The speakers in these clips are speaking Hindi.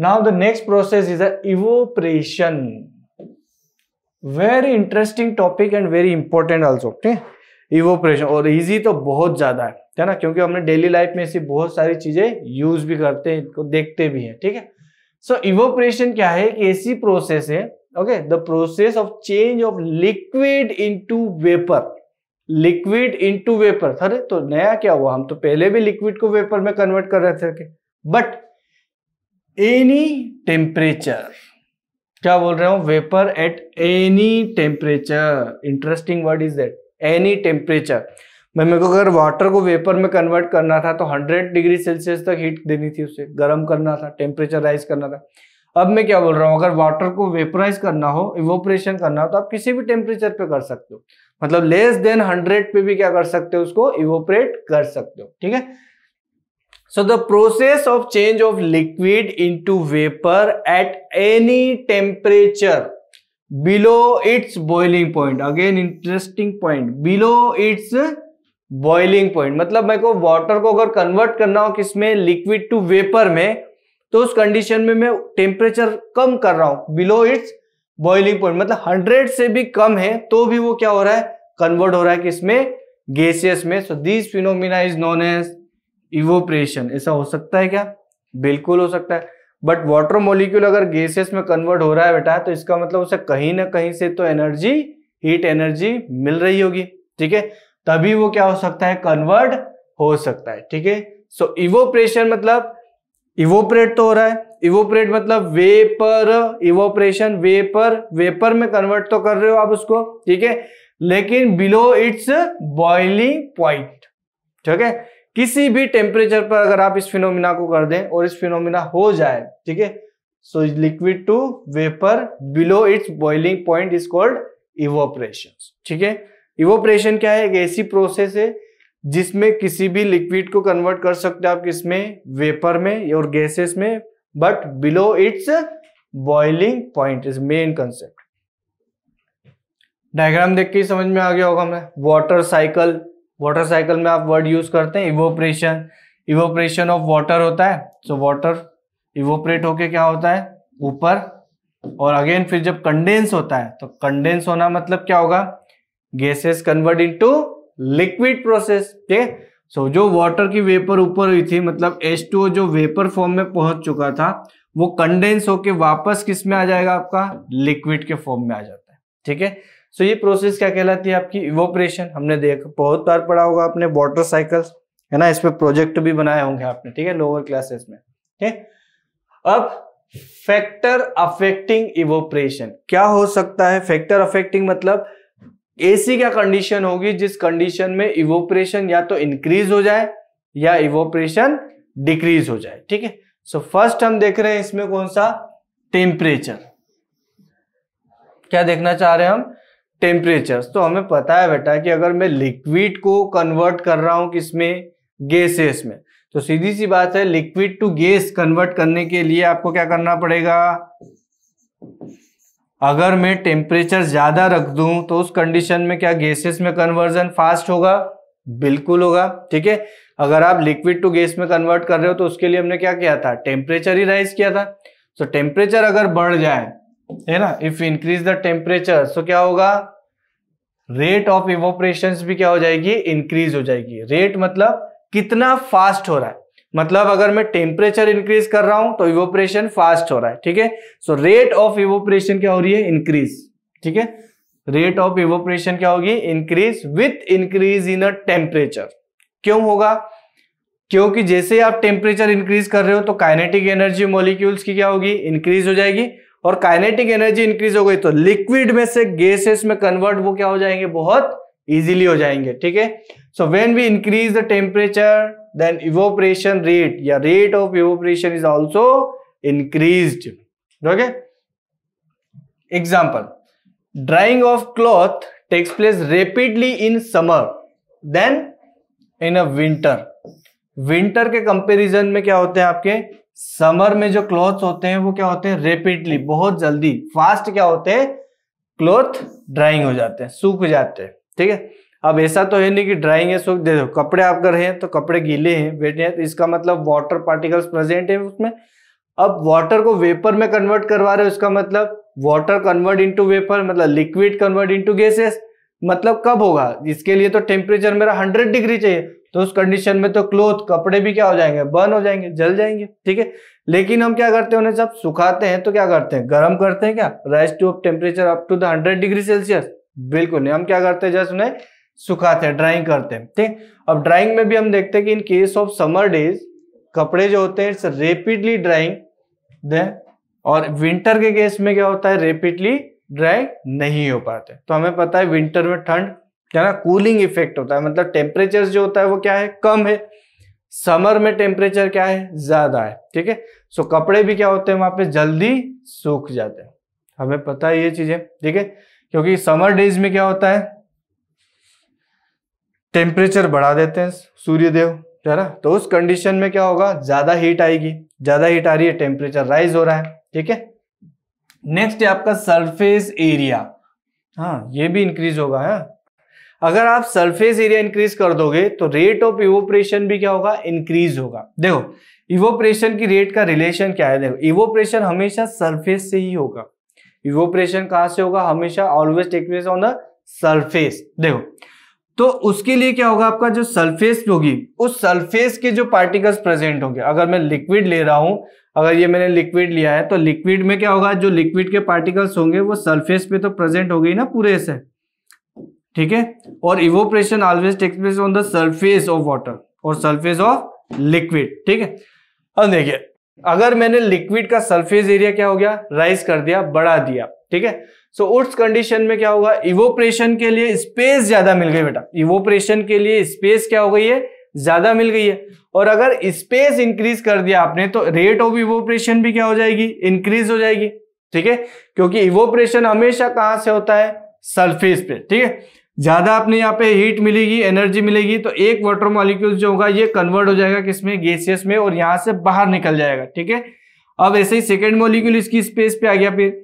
Now the next process is evaporation, very interesting topic and very important also. ठीक है, इवोपरेशन, और इजी तो बहुत ज्यादा है ना, क्योंकि हमने डेली लाइफ में ऐसी बहुत सारी चीजें यूज भी करते हैं, इनको देखते भी हैं। ठीक है, सो इवोपरेशन क्या है, कि ऐसी प्रोसेस है, okay, the process of change of liquid into vapour, liquid into vapour. अरे तो नया क्या हुआ, हम तो पहले भी लिक्विड को वेपर में कन्वर्ट कर रहे थे, बट एनी टेम्परेचर, क्या बोल रहे हो, vapour at any temperature. Interesting word is that, any temperature. मेरे को अगर वाटर को वेपर में कन्वर्ट करना था तो 100 डिग्री सेल्सियस तक हीट देनी थी, उसे गर्म करना था, टेम्परेचर राइज करना था। अब मैं क्या बोल रहा हूँ, अगर वाटर को वेपराइज करना हो, इवोपरेशन करना हो, तो आप किसी भी टेम्परेचर पे कर सकते हो, मतलब लेस देन 100 पे भी क्या कर सकते हो, उसको इवोपरेट कर सकते हो। ठीक है, so the process of change of liquid into vapour at any temperature below its boiling point. Again interesting point, below its boiling point, मतलब मेरे को वाटर को अगर कन्वर्ट करना हो किसमें, लिक्विड टू वेपर में, तो उस कंडीशन में मैं टेम्परेचर कम कर रहा हूं, बिलो इट्स बॉइलिंग पॉइंट, मतलब 100 से भी कम है तो भी वो क्या हो रहा है, कन्वर्ट हो रहा है किसमें, गैसियस में। So this phenomena is known as evaporation. ऐसा हो सकता है क्या, बिल्कुल हो सकता है, बट वाटर मॉलिक्यूल अगर गैसियस में कन्वर्ट हो रहा है बेटा, तो इसका मतलब उसे कहीं ना कहीं से तो एनर्जी, हीट एनर्जी मिल रही होगी। ठीक है, तभी वो क्या हो सकता है, कन्वर्ट हो सकता है। ठीक है, सो इवोपरेशन मतलब इवोपरेट तो हो रहा है, इवोपरेट मतलब वेपर, इवोपरेशन वेपर, वेपर में कन्वर्ट तो कर रहे हो आप उसको, ठीक है, लेकिन बिलो इट्स बॉइलिंग पॉइंट। ठीक है, किसी भी टेम्परेचर पर अगर आप इस फिनोमिना को कर दें और इस फिनोमिना हो जाए, ठीक है, so liquid to vapour below its boiling point is called evaporation. ठीक है, इवोपरेशन क्या है, एक ऐसी प्रोसेस है जिसमें किसी भी लिक्विड को कन्वर्ट कर सकते हो आप किसमें, वेपर में और गैसेस में, but below its boiling point is main concept. Diagram देख के समझ में आ गया होगा हमें। वाटर साइकिल, वाटर साइकिल में आप वर्ड यूज करते हैं इवोपरेशन, इवोपरेशन ऑफ वाटर होता है, सो वाटर इवोपरेट होके क्या होता है ऊपर, और अगेन फिर जब कंडेंस होता है तो कंडेंस होना मतलब क्या होगा, gases convert into liquid process. ठीक है, सो जो वाटर की वेपर ऊपर हुई थी, मतलब H2O जो वेपर फॉर्म में पहुंच चुका था, वो कंडेंस होके वापस किस में आ जाएगा, आपका लिक्विड के फॉर्म में आ जाता है। ठीक है, सो ये प्रोसेस क्या कहलाती है, आपकी इवोपरेशन। हमने बहुत बार पढ़ा होगा आपने वाटर साइकिल्स, है ना, इस पे प्रोजेक्ट भी बनाए होंगे आपने, ठीक है, लोअर क्लासेस में। ठीक है, अब फैक्टर अफेक्टिंग इवोपरेशन क्या हो सकता है, फैक्टर अफेक्टिंग मतलब ऐसी क्या कंडीशन होगी जिस कंडीशन में इवोपरेशन या तो इंक्रीज हो जाए या इवोपरेशन डिक्रीज हो जाए। ठीक है, सो फर्स्ट हम देख रहे हैं इसमें कौन सा, टेम्परेचर। क्या देखना चाह रहे हैं हम, टेम्परेचर। तो हमें पता है बेटा कि अगर मैं लिक्विड को कन्वर्ट कर रहा हूं किसमें, गैसेस में, तो सीधी सी बात है लिक्विड टू गैस कन्वर्ट करने के लिए आपको क्या करना पड़ेगा, अगर मैं टेम्परेचर ज्यादा रख दूं तो उस कंडीशन में क्या गैसेस में कन्वर्जन फास्ट होगा, बिल्कुल होगा। ठीक है, अगर आप लिक्विड टू गैस में कन्वर्ट कर रहे हो तो उसके लिए हमने क्या किया था, टेम्परेचर ही राइज किया था। सो टेम्परेचर अगर बढ़ जाए, है ना, इफ इंक्रीज द टेम्परेचर, सो क्या होगा, रेट ऑफ इवोपरेशन भी क्या हो जाएगी, इंक्रीज हो जाएगी। रेट मतलब कितना फास्ट हो रहा है, मतलब अगर मैं टेम्परेचर इंक्रीज कर रहा हूं तो इवोपरेशन फास्ट हो रहा है। ठीक है, सो रेट ऑफ इवोपरेशन क्या हो रही है, इंक्रीज। ठीक है, रेट ऑफ इवोपरेशन क्या होगी, increase with increase in a temperature. क्यों होगा, क्योंकि जैसे आप टेम्परेचर इंक्रीज कर रहे हो तो काइनेटिक एनर्जी मॉलिक्यूल्स की क्या होगी, इंक्रीज हो जाएगी, और काइनेटिक एनर्जी इंक्रीज हो गई तो लिक्विड में से गैसेस में कन्वर्ट वो क्या हो जाएंगे, बहुत इजीली हो जाएंगे। ठीक है, so when we increase the temperature then evaporation rate या rate of evaporation is also increased. Okay, example, drying of cloth takes place rapidly in summer than in a winter. Winter के कंपैरिजन में क्या होते हैं आपके, समर में जो क्लॉथ्स होते हैं वो क्या होते हैं, रेपिडली, बहुत जल्दी, फास्ट क्या होते हैं, क्लॉथ ड्राइंग हो जाते हैं, सूख जाते हैं। ठीक है, अब ऐसा तो है नहीं कि ड्राइंग है सूख, देखो कपड़े आप अगर हैं तो कपड़े गीले हैं, वेट हैं, तो इसका मतलब वाटर पार्टिकल्स प्रेजेंट है उसमें, अब वाटर को वेपर में कन्वर्ट करवा रहे हो, इसका मतलब वाटर कन्वर्ट इनटू वेपर, मतलब लिक्विड कन्वर्ट इनटू गैसेस। मतलब कब होगा, इसके लिए तो टेम्परेचर मेरा 100 डिग्री चाहिए, तो उस कंडीशन में तो क्लोथ, कपड़े भी क्या हो जाएंगे, बर्न हो जाएंगे, जल जाएंगे, ठीक है। लेकिन हम क्या करते हैं, उन्हें जब सुखाते हैं तो क्या करते हैं, गर्म करते हैं क्या, rise to temperature up to the 100 degree Celsius, बिल्कुल नहीं। हम क्या करते हैं, जस्ट उन्हें सुखाते हैं, ड्राइंग करते हैं, ठीक। अब ड्राइंग में भी हम देखते हैं कि इन केस ऑफ समर डेज कपड़े जो होते हैं इट्स रेपिडली ड्राइंग देन, और विंटर के केस में क्या होता है, रेपिडली ड्राई नहीं हो पाते। तो हमें पता है विंटर में ठंड क्या ना, कूलिंग इफेक्ट होता है, मतलब टेम्परेचर जो होता है वो क्या है, कम है। समर में टेम्परेचर क्या है, ज्यादा है, ठीक है। सो कपड़े भी क्या होते हैं वहां पे, जल्दी सूख जाते हैं, हमें पता है ये चीजें, ठीक है। क्योंकि समर डेज में क्या होता है, टेम्परेचर बढ़ा देते हैं सूर्यदेव, है ना। तो उस कंडीशन में क्या होगा, ज्यादा हीट आएगी, ज्यादा हीट आ रही है, टेम्परेचर राइज हो रहा है, ठीक है। नेक्स्ट है आपका सरफेस एरिया, हाँ ये भी इंक्रीज होगा है। अगर आप सरफेस एरिया इंक्रीज कर दोगे तो रेट ऑफ इवोपरेशन भी क्या होगा, इंक्रीज होगा। देखो इवोपरेशन की रेट का रिलेशन क्या है, देखो इवोपरेशन हमेशा सरफेस से ही होगा। इवोपरेशन कहां से होगा, हमेशा always take place on the surface. देखो तो उसके लिए क्या होगा, आपका जो सरफेस होगी उस सरफेस के जो पार्टिकल्स प्रेजेंट होंगे। अगर मैं लिक्विड ले रहा हूं, अगर ये मैंने लिक्विड लिया है तो लिक्विड में क्या होगा, जो लिक्विड के पार्टिकल्स होंगे वो सरफेस पे तो प्रेजेंट हो गई ना पूरे से, ठीक है। और evaporation always takes place on the surface of water और सरफेस ऑफ लिक्विड, ठीक है। अब देखिए अगर मैंने लिक्विड का सरफेस एरिया क्या हो गया, राइज कर दिया, बढ़ा दिया, ठीक है। सो उस कंडीशन में क्या होगा, इवोपरेशन के लिए स्पेस ज्यादा मिल गई बेटा, इवोपरेशन के लिए स्पेस क्या हो गई है, ज्यादा मिल गई है। और अगर स्पेस इंक्रीज कर दिया आपने तो रेट ऑफ इवोपरेशन भी क्या हो जाएगी, इंक्रीज हो जाएगी, ठीक है। क्योंकि इवोपरेशन हमेशा कहां से होता है, सरफेस पे, ठीक है। ज्यादा आपने यहाँ पे हीट मिलेगी, एनर्जी मिलेगी, तो एक वाटर मॉलिक्यूल जो होगा ये कन्वर्ट हो जाएगा किसमें, गैसियस में, और यहां से बाहर निकल जाएगा, ठीक है। अब ऐसे ही सेकेंड मॉलिक्यूल इसकी स्पेस पे आ गया, फिर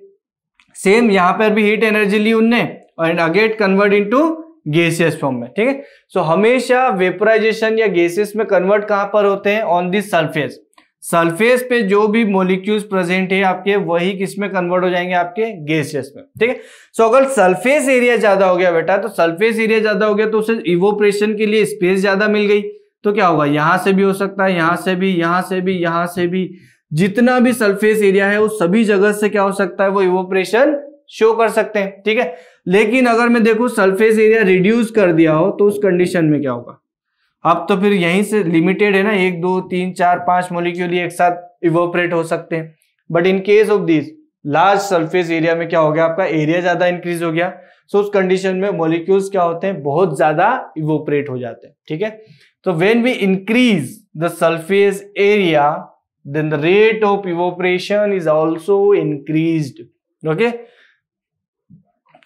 सेम यहां पर भी हीट एनर्जी ली उनने and again convert into gaseous form में, ठीक है। सो हमेशा वेपराइजेशन या गैसेस में कन्वर्ट कहां पर होते हैं, ऑन दी सरफेस। सरफेस पे जो भी मॉलिक्यूल्स प्रेजेंट है आपके, वही किसमें कन्वर्ट हो जाएंगे, आपके गैसेस में, ठीक है। सो अगर सरफेस एरिया ज्यादा हो गया बेटा, तो सरफेस एरिया ज्यादा हो गया तो उसे इवोपरेशन के लिए स्पेस ज्यादा मिल गई, तो क्या होगा, यहां से भी हो सकता है, यहां से भी, यहां से भी, यहां से भी, जितना भी सरफेस एरिया है उस सभी जगह से क्या हो सकता है, वो इवोपरेशन शो कर सकते हैं, ठीक है। लेकिन अगर मैं देखूं सरफेस एरिया रिड्यूस कर दिया हो तो उस कंडीशन में क्या होगा, अब तो फिर यहीं से लिमिटेड है ना, 1 2 3 4 5 मॉलिक्यूल एक साथ इवोपरेट हो सकते हैं। But in case of this large surface area में क्या हो गया, आपका एरिया ज्यादा इंक्रीज हो गया। सो उस कंडीशन में मॉलिक्यूल्स क्या होते हैं, बहुत ज्यादा इवोपरेट हो जाते हैं, ठीक है। तो when we increase the surface area then the rate of evaporation is also increased, okay।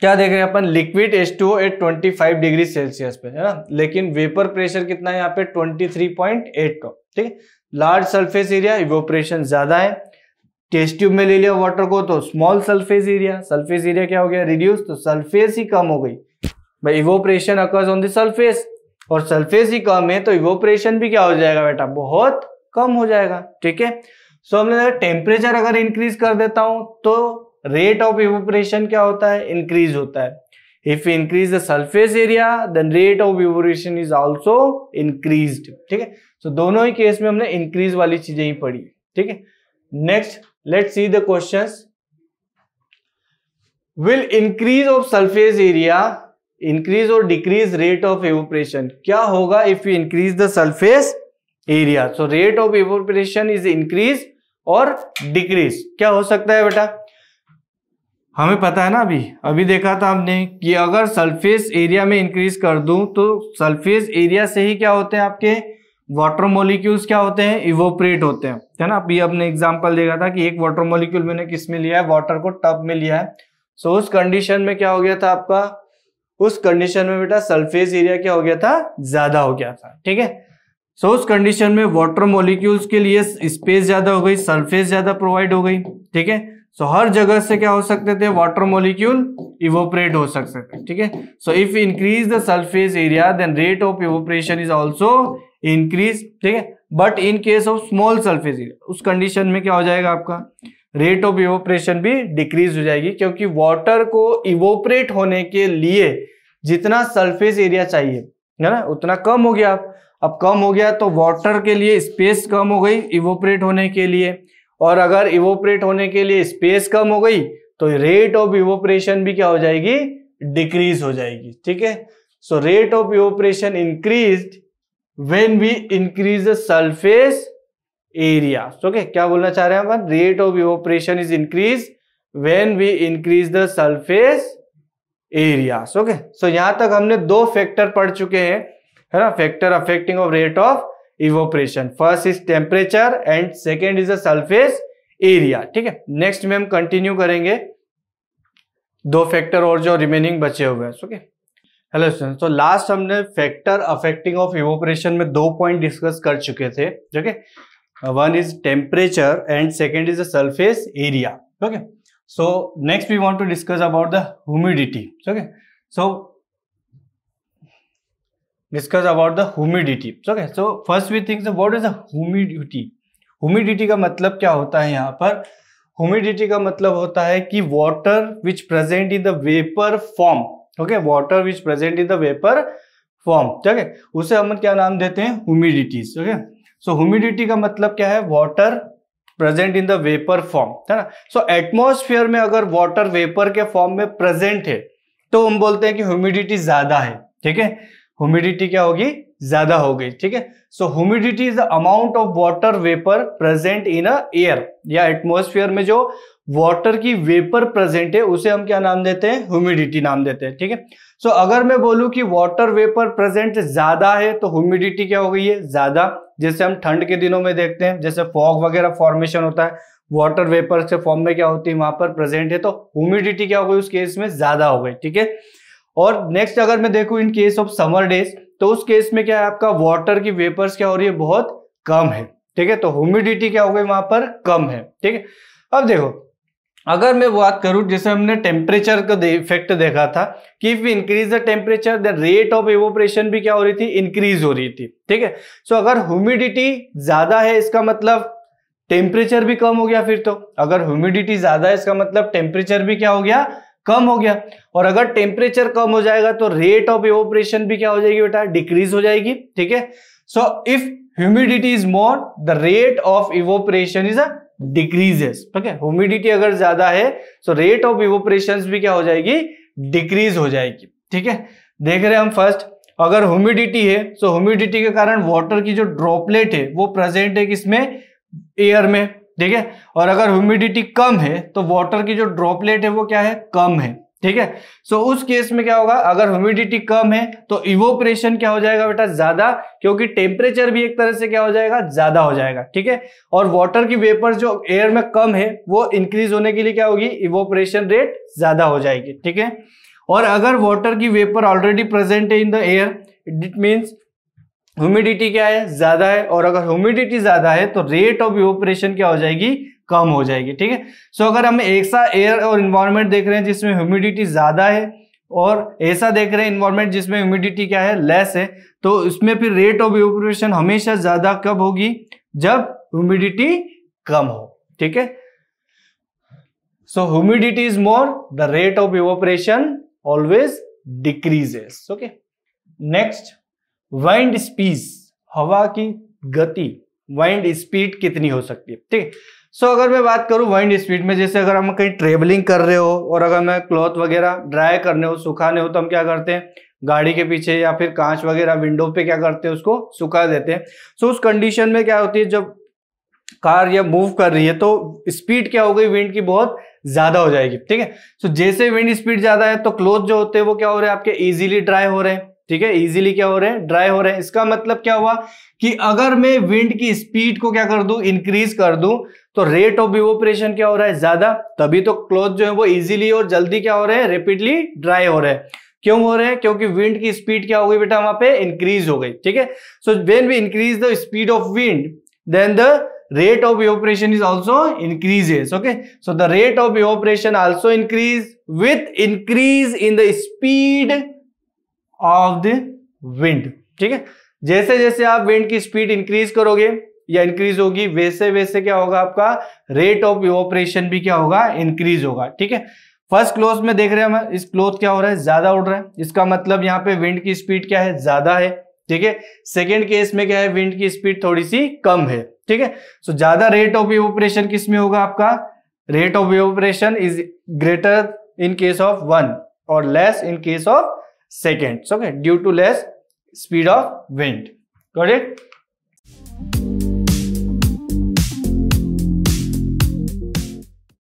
क्या देख रहे हैं अपन, liquid H2O at 25 degree Celsius पे है ना, लेकिन वेपर प्रेशर कितना है यहाँ पे 23.8 का, ठीक है। लार्ज सरफेस एरिया, इवोपरेशन ज्यादा है। टेस्ट ट्यूब में ले लिया वाटर को तो small surface area, surface area क्या हो गया, रिड्यूस, तो सरफेस ही कम हो गई भाई, evaporation occurs on the surface, और सरफेस ही कम है तो इवोपरेशन भी क्या हो जाएगा बेटा, बहुत कम हो जाएगा, ठीक है। सो हमने टेम्परेचर अगर इंक्रीज कर देता हूं तो रेट ऑफ इवोपरेशन क्या होता है, इंक्रीज होता है। If increase the surface area then rate of evaporation is also increased, ठीक है। सो दोनों ही केस में हमने इंक्रीज वाली चीजें ही पढ़ी, ठीक है। Next let's see the questions. Will increase of surface area increase और डिक्रीज रेट ऑफ इवोपरेशन, क्या होगा if you increase the surface area, so rate of evaporation is increase और डिक्रीज, क्या हो सकता है बेटा, हमें पता है ना, अभी देखा था हमने कि अगर सरफेस एरिया में इंक्रीज कर दूं तो सरफेस एरिया से ही क्या होते हैं, आपके वाटर मॉलिक्यूल्स क्या होते हैं, इवोपरेट होते हैं, है ना। अभी हमने एग्जांपल देखा था कि एक वाटर मॉलिक्यूल मैंने किस में लिया है, वाटर को टब में लिया है। सो उस कंडीशन में क्या हो गया था आपका, उस कंडीशन में बेटा सरफेस एरिया क्या हो गया था, ज्यादा हो गया था, ठीक है। सो उस कंडीशन में वाटर मॉलिक्यूल्स के लिए स्पेस ज्यादा हो गई, सरफेस ज्यादा प्रोवाइड हो गई, ठीक है। सो हर जगह से क्या हो सकते थे, वाटर मॉलिक्यूल इवोपरेट हो सकते थे, ठीक है। So if increase the surface area then rate of evaporation is also increase, ठीक है। But in case of small surface area, उस कंडीशन में क्या हो जाएगा, आपका रेट ऑफ इवोपरेशन भी डिक्रीज हो जाएगी, क्योंकि वाटर को इवोपरेट होने के लिए जितना सरफेस एरिया चाहिए है ना उतना कम हो गया। अब कम हो गया तो वाटर के लिए स्पेस कम हो गई इवोपरेट होने के लिए, और अगर इवोपरेट होने के लिए स्पेस कम हो गई तो रेट ऑफ इवोपरेशन भी क्या हो जाएगी, डिक्रीज हो जाएगी। ठीक है, so rate of evaporation increased when we increase the surface area. Okay, क्या बोलना चाह रहे हैं अपन, rate of evaporation is increase when we increase the surface area. Okay, so यहां तक हमने दो फैक्टर पढ़ चुके हैं, है ना, factor affecting of rate of evaporation. First is temperature and second is the surface area. ठीक है, नेक्स्ट में हम कंटिन्यू करेंगे दो फैक्टर और जो रिमेनिंग बचे हुए हैं। ओके, हेलो स्टूडेंट्स, तो लास्ट हमने फैक्टर अफेक्टिंग ऑफ इवोपरेशन में दो पॉइंट डिस्कस कर चुके थे। Okay, one is temperature and second is the surface area. Okay, so next we want to discuss about the humidity. Okay, so discuss about the humidity. Okay, so first we think what is the humidity. humidity का मतलब क्या होता है यहाँ पर, humidity का मतलब होता है कि water which present in the vapor form. Okay, water which present in the vapor form. ठीक है, उसे हम क्या नाम देते हैं, humidities. Okay, so humidity का मतलब क्या है, water present in the vapour form, है ना। सो एटमॉस्फेयर में अगर वाटर वेपर के फॉर्म में प्रेजेंट है तो हम बोलते हैं कि ह्यूमिडिटी ज्यादा है। ठीक है, ह्यूमिडिटी क्या होगी, ज्यादा हो गई। ठीक है, so humidity is the amount of water vapour present in a air, या एटमॉस्फेयर में जो वाटर की वेपर प्रेजेंट है उसे हम क्या नाम देते हैं, ह्यूमिडिटी नाम देते हैं। ठीक है, सो अगर मैं बोलूं कि वाटर वेपर प्रेजेंट ज्यादा है तो ह्यूमिडिटी क्या हो गई है, ज्यादा। जैसे हम ठंड के दिनों में देखते हैं, जैसे फॉग वगैरह फॉर्मेशन होता है, वाटर वेपर से फॉर्म में क्या होती है, वहां पर प्रेजेंट है, तो ह्यूमिडिटी क्या हो गई, उस केस में ज्यादा हो गई। ठीक है, और नेक्स्ट अगर मैं देखूं इन केस ऑफ समर डेज, तो उस केस में क्या है, आपका वाटर की वेपर्स क्या हो रही है, बहुत कम है। ठीक है, तो ह्यूमिडिटी क्या हो गई, वहां पर कम है। ठीक है, अब देखो अगर मैं बात करूं, जैसे हमने टेम्परेचर का इफेक्ट देखा था कि if we increase the temperature the rate of evaporation भी क्या हो रही थी, इंक्रीज हो रही थी। ठीक है, सो अगर ह्यूमिडिटी ज्यादा है इसका मतलब टेम्परेचर भी कम हो गया, फिर तो अगर ह्यूमिडिटी ज्यादा है इसका मतलब टेम्परेचर भी क्या हो गया, कम हो गया, और अगर टेम्परेचर कम हो जाएगा तो रेट ऑफ इवोपरेशन भी क्या हो जाएगी बेटा, डिक्रीज हो जाएगी। ठीक है, so if humidity is more the rate of evaporation is a decreases. ठीक है, ह्यूमिडिटी अगर ज्यादा है तो रेट ऑफ इवोपरेशन भी क्या हो जाएगी, डिक्रीज हो जाएगी। ठीक है, देख रहे हैं हम फर्स्ट, अगर ह्यूमिडिटी है तो ह्यूमिडिटी के कारण वाटर की जो ड्रॉपलेट है वो प्रेजेंट है किसमें, एयर में। ठीक है, और अगर ह्यूमिडिटी कम है तो वाटर की जो ड्रॉपलेट है वो क्या है, कम है। ठीक है, सो उस केस में क्या होगा, अगर ह्यूमिडिटी कम है तो इवोपरेशन क्या हो जाएगा बेटा, ज्यादा, क्योंकि टेम्परेचर भी एक तरह से क्या हो जाएगा, ज्यादा हो जाएगा। ठीक है, और वाटर की वेपर जो एयर में कम है वो इंक्रीज होने के लिए क्या होगी, इवोपरेशन रेट ज्यादा हो जाएगी। ठीक है, और अगर वाटर की वेपर ऑलरेडी प्रेजेंट है in the air, it means humidity क्या है, ज्यादा है, और अगर ह्यूमिडिटी ज्यादा है तो रेट ऑफ इवोपरेशन क्या हो जाएगी, कम हो जाएगी। ठीक है, सो अगर हम ऐसा एयर और इन्वायरमेंट देख रहे हैं जिसमें ह्यूमिडिटी ज्यादा है और ऐसा देख रहे हैं इन्वायरमेंट जिसमें ह्यूमिडिटी क्या है, लेस है, तो इसमें फिर रेट ऑफ इवोपरेशन हमेशा ज्यादा कब होगी, जब ह्यूमिडिटी कम हो। ठीक है, so humidity is more the rate of evaporation always decreases. Okay, next wind speed, हवा की गति, वाइंड स्पीड कितनी हो सकती है। ठीक है, सो अगर मैं बात करूं वाइंड स्पीड में, जैसे अगर हम कहीं ट्रेवलिंग कर रहे हो और अगर मैं क्लॉथ वगैरह ड्राई करने हो, सुखाने हो, तो हम क्या करते हैं, गाड़ी के पीछे या फिर कांच वगैरह विंडो पे क्या करते हैं, उसको सुखा देते हैं। सो उस कंडीशन में क्या होती है, जब कार या मूव कर रही है तो स्पीड क्या हो गई, विंड की बहुत ज्यादा हो जाएगी। ठीक है, सो जैसे विंड स्पीड ज्यादा है तो क्लॉथ जो होते हैं वो क्या हो रहे हैं, आपके इजीली ड्राई हो रहे हैं। ठीक है, इजीली क्या हो रहे हैं, ड्राई हो रहे हैं। इसका मतलब क्या हुआ कि अगर मैं विंड की स्पीड को क्या कर दूं, इंक्रीज कर दूं, तो रेट ऑफ इवोपरेशन क्या हो रहा है, ज्यादा, तभी तो क्लॉथ जो है वो इजीली और जल्दी क्या हो रहे हैं, रैपिडली ड्राई हो रहे हैं। क्यों हो रहे हैं, क्योंकि विंड की स्पीड क्या हो गई बेटा, वहां पे इंक्रीज हो गई। ठीक है, so when we increase the speed of wind then the rate of evaporation is also increases. Okay, so the rate of evaporation also increase with increase in the speed of the wind. ठीक है, जैसे जैसे आप विंड की स्पीड इंक्रीज करोगे या इंक्रीज होगी, वैसे वैसे क्या होगा, आपका रेट ऑफ इवोपरेशन भी क्या होगा, इंक्रीज होगा। ठीक है, फर्स्ट क्लोज में देख रहे हैं हम, इस क्लोथ क्या हो रहा है, ज्यादा उड़ रहा है, इसका मतलब यहाँ पे विंड की स्पीड क्या है, ज्यादा है। ठीक है, सेकेंड केस में क्या है, विंड की स्पीड थोड़ी सी कम है। ठीक है, सो ज्यादा रेट ऑफ इवोपरेशन किस में होगा, आपका rate of evaporation is greater in case of 1 और less in case of seconds. Okay, due to less speed of wind. Got it?